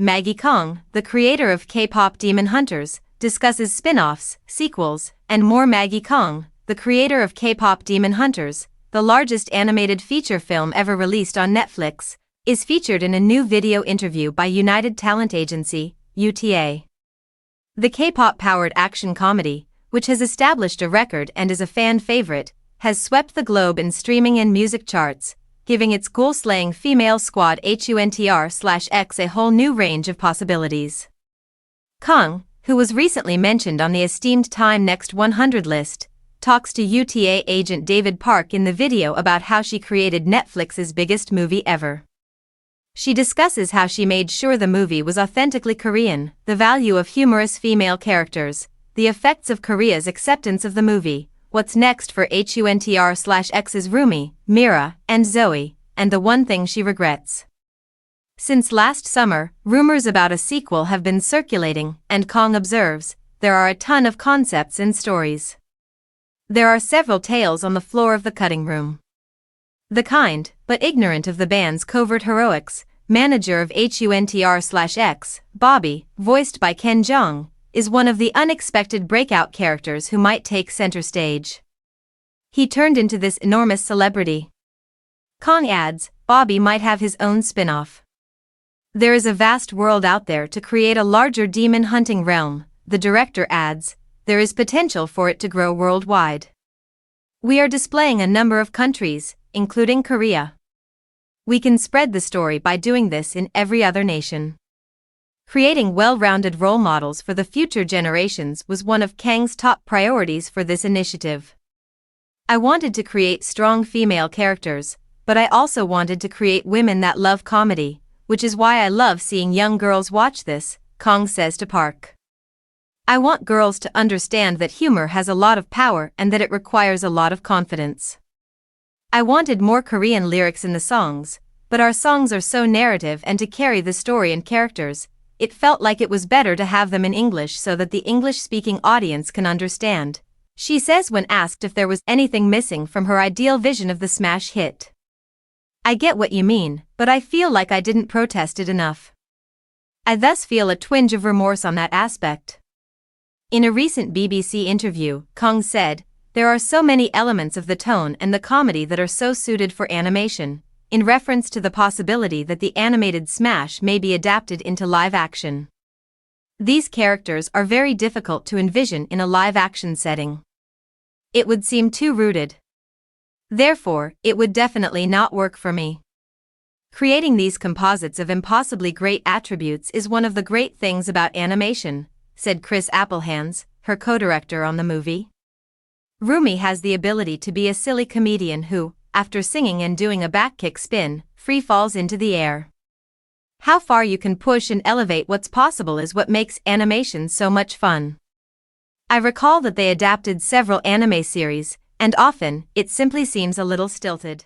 Maggie Kang, the creator of K-pop Demon Hunters, discusses spin-offs, sequels, and more. Maggie Kang, the creator of K-pop Demon Hunters, the largest animated feature film ever released on Netflix, is featured in a new video interview by United Talent Agency, UTA. The K-pop-powered action comedy, which has established a record and is a fan favorite, has swept the globe in streaming and music charts, giving its goal-slaying female squad Huntr/X a whole new range of possibilities. Kang, who was recently mentioned on the esteemed Time Next 100 list, talks to UTA agent David Park in the video about how she created Netflix's biggest movie ever. She discusses how she made sure the movie was authentically Korean, the value of humorous female characters, the effects of Korea's acceptance of the movie, what's next for Huntr/X's Rumi, Mira, and Zoe, and the one thing she regrets. Since last summer, rumors about a sequel have been circulating, and Kang observes, there are a ton of concepts and stories. There are several tales on the floor of the cutting room. The kind, but ignorant of the band's covert heroics, manager of Huntr/X, Bobby, voiced by Ken Jeong, is one of the unexpected breakout characters who might take center stage. He turned into this enormous celebrity. Kang adds, Bobby might have his own spin-off. There is a vast world out there to create a larger demon hunting realm, the director adds, there is potential for it to grow worldwide. We are displaying a number of countries, including Korea. We can spread the story by doing this in every other nation. Creating well-rounded role models for the future generations was one of Kang's top priorities for this initiative. I wanted to create strong female characters, but I also wanted to create women that love comedy, which is why I love seeing young girls watch this, Kang says to Park. I want girls to understand that humor has a lot of power and that it requires a lot of confidence. I wanted more Korean lyrics in the songs, but our songs are so narrative and to carry the story and characters, it felt like it was better to have them in English so that the English-speaking audience can understand, she says when asked if there was anything missing from her ideal vision of the smash hit. I get what you mean, but I feel like I didn't protest it enough. I thus feel a twinge of remorse on that aspect. In a recent BBC interview, Kang said, there are so many elements of the tone and the comedy that are so suited for animation, in reference to the possibility that the animated smash may be adapted into live action. These characters are very difficult to envision in a live-action setting. It would seem too rooted. Therefore, it would definitely not work for me. Creating these composites of impossibly great attributes is one of the great things about animation, said Chris Applehands, her co-director on the movie. Rumi has the ability to be a silly comedian who, after singing and doing a back-kick spin, free falls into the air. How far you can push and elevate what's possible is what makes animation so much fun. I recall that they adapted several anime series, and often, it simply seems a little stilted.